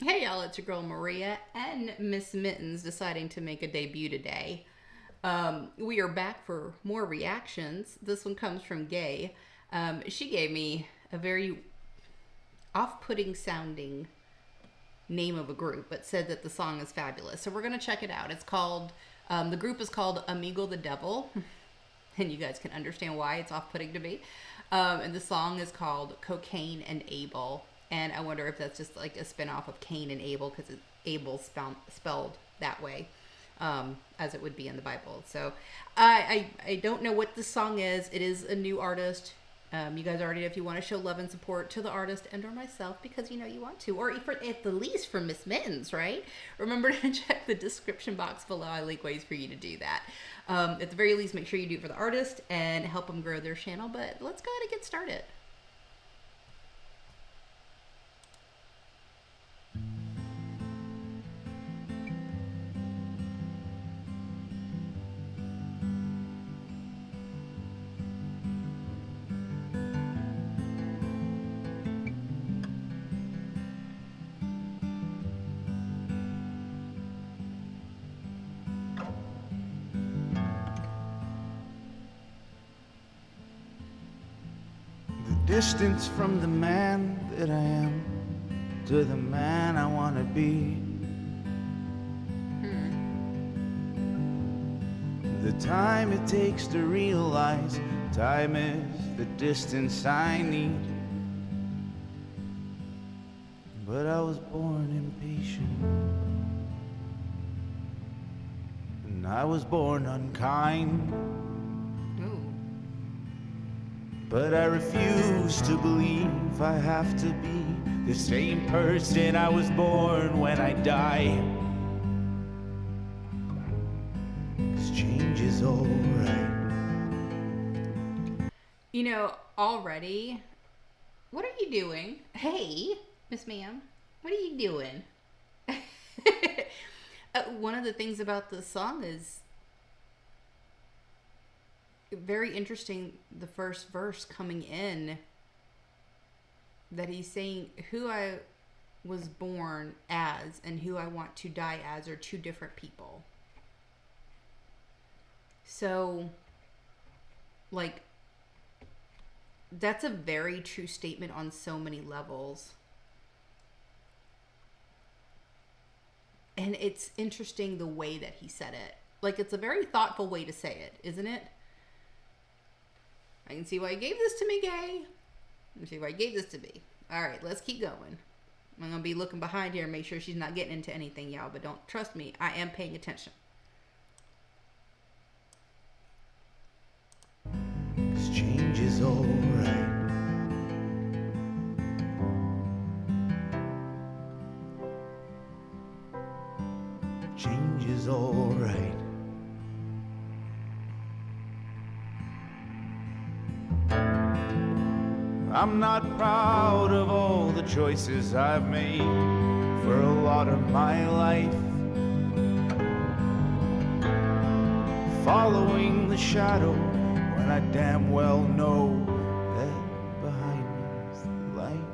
Hey y'all, it's your girl Maria and Miss Mittens deciding to make a debut today. We are back for more reactions. This one comes from Gay. She gave me a very off-putting sounding name of a group, but said that the song is fabulous. So we're gonna check it out. The group is called Amigo-the-Devil, and you guys can understand why it's off-putting to me. And the song is called Cocaine and Abel. And I wonder if that's just like a spinoff of Cain and Abel because Abel spelled that way, as it would be in the Bible. So I don't know what this song is. It is a new artist. You guys already know if you want to show love and support to the artist and or myself because you know you want to, or at the least for Miss Mittens, right? Remember to check the description box below. I link ways for you to do that. At the very least, make sure you do it for the artist and help them grow their channel. But let's go ahead and get started. Distance from the man that I am to the man I want to be. The time it takes to realize time is the distance I need. But I was born impatient, and I was born unkind. But I refuse to believe I have to be the same person I was born when I die. 'Cause change is alright. You know, already, what are you doing? Hey, Miss Ma'am, what are you doing? One of the things about this song is very interesting, the first verse coming in, that he's saying who I was born as and who I want to die as are two different people. So, like, that's a very true statement on so many levels. And it's interesting the way that he said it. Like, it's a very thoughtful way to say it, isn't it? I can see why he gave this to me, Gay. I can see why he gave this to me. All right, let's keep going. I'm going to be looking behind here and make sure she's not getting into anything, y'all. But don't trust me. I am paying attention. 'Cause change is alright. Change is alright. I'm not proud of all the choices I've made for a lot of my life. Following the shadow when I damn well know that behind me is the light.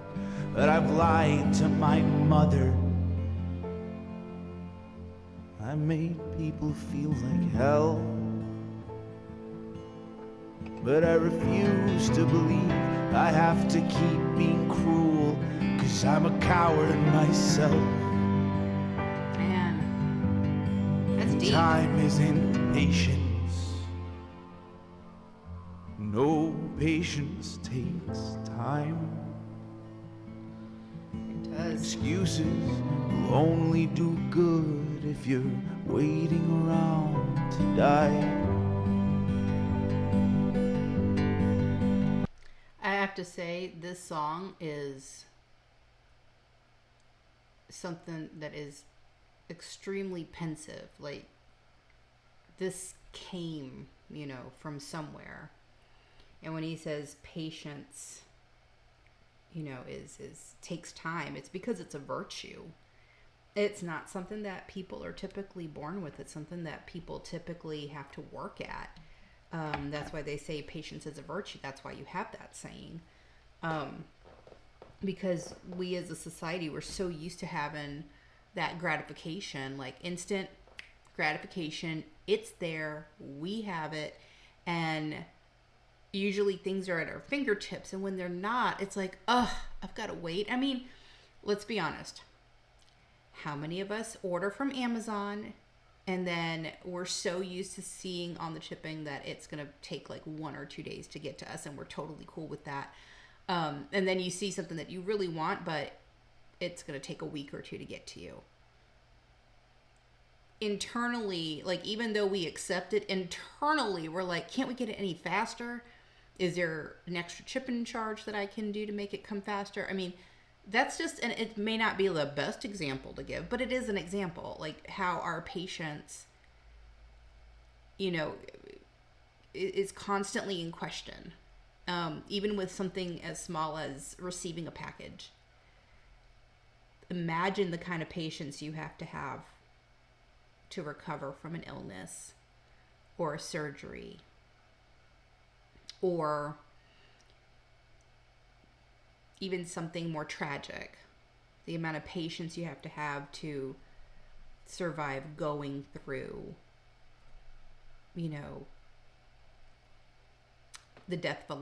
But I've lied to my mother. I made people feel like hell. But I refuse to believe I have to keep being cruel, 'cause I'm a coward myself. Man, that's deep. Time isn't patience. No, patience takes time. It does. Excuses will only do good if you're waiting around to die. I have to say, this song is something that is extremely pensive. Like, this came, from somewhere. And when he says patience, is takes time, it's because it's a virtue. It's not something that people are typically born with. It's something that people typically have to work at. That's why they say patience is a virtue. That's why you have that saying. because we as a society, we're so used to having that gratification, like instant gratification. It's there, we have it, and usually things are at our fingertips, and when they're not, it's like, oh, I've got to wait. I mean, let's be honest. How many of us order from Amazon and then we're so used to seeing on the shipping that it's going to take like 1 or 2 days to get to us, and we're totally cool with that. And then you see something that you really want, but it's going to take a week or two to get to you. Internally, like, even though we accept it, internally we're like, can't we get it any faster? Is there an extra shipping charge that I can do to make it come faster? I mean, that's just, and it may not be the best example to give, but it is an example, like how our patience, you know, is constantly in question. Even with something as small as receiving a package. Imagine the kind of patience you have to recover from an illness or a surgery, or even something more tragic. The amount of patience you have to survive going through, you know, the death of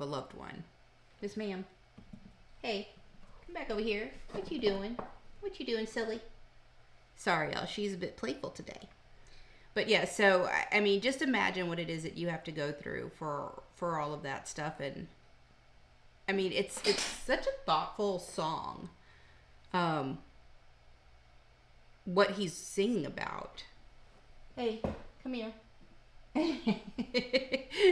a loved one. Miss Ma'am, hey, come back over here. What you doing? What you doing, silly? Sorry, y'all. She's a bit playful today. But yeah, so I mean, just imagine what it is that you have to go through for all of that stuff. And I mean, it's such a thoughtful song. What he's singing about. Hey, come here.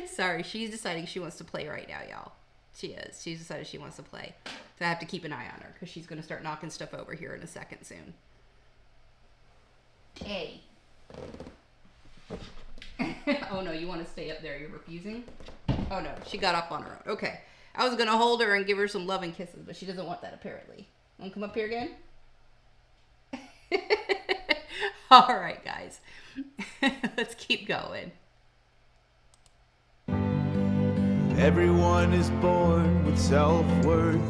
Sorry, she's deciding she wants to play right now, y'all. She is. She's decided she wants to play. So I have to keep an eye on her because she's going to start knocking stuff over here in a second soon. Hey. Oh no, you want to stay up there? You're refusing? Oh no, she got up on her own. Okay. I was going to hold her and give her some loving kisses, but she doesn't want that apparently. Want to come up here again? All right, guys. Let's keep going. Everyone is born with self-worth.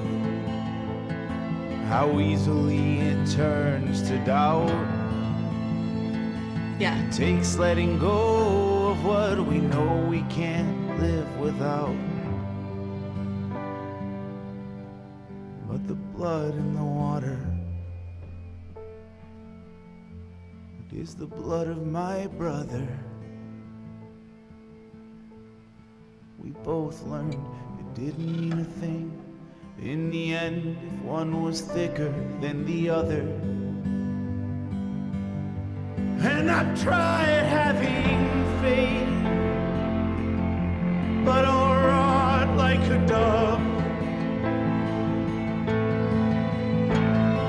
How easily it turns to doubt. Yeah. It takes letting go of what we know we can't live without. But the blood in the water, it is the blood of my brother. We both learned it didn't mean a thing. In the end, if one was thicker than the other. And I've tried having faith, but I'll rot like a dove.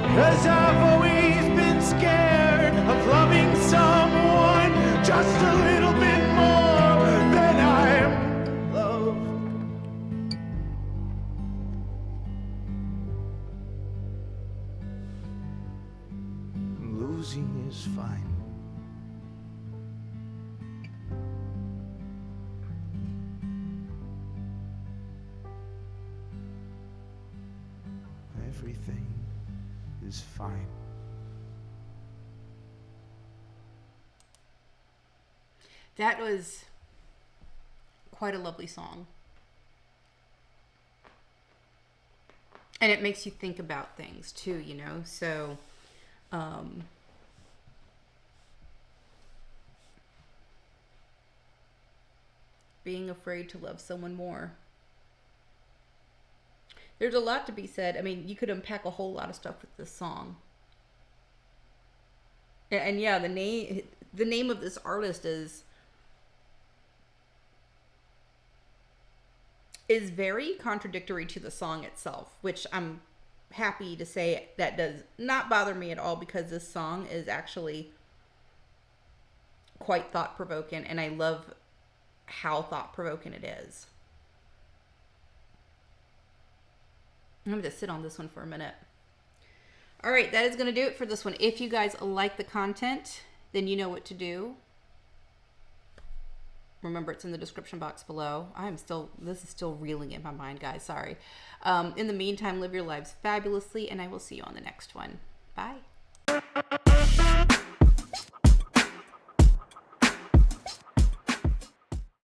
'Cause I've always been scared of loving someone just a little bit more than I'm loved. Losing is fine. Everything is fine. That was quite a lovely song. And it makes you think about things too, you know? So, being afraid to love someone more. There's a lot to be said. I mean, you could unpack a whole lot of stuff with this song. And yeah, the name of this artist is very contradictory to the song itself, which I'm happy to say that does not bother me at all, because this song is actually quite thought-provoking, and I love how thought-provoking it is. I'm going to sit on this one for a minute. All right, that is going to do it for this one. If you guys like the content, then you know what to do. Remember, it's in the description box below. This is still reeling in my mind, guys. Sorry. In the meantime, live your lives fabulously, and I will see you on the next one. Bye.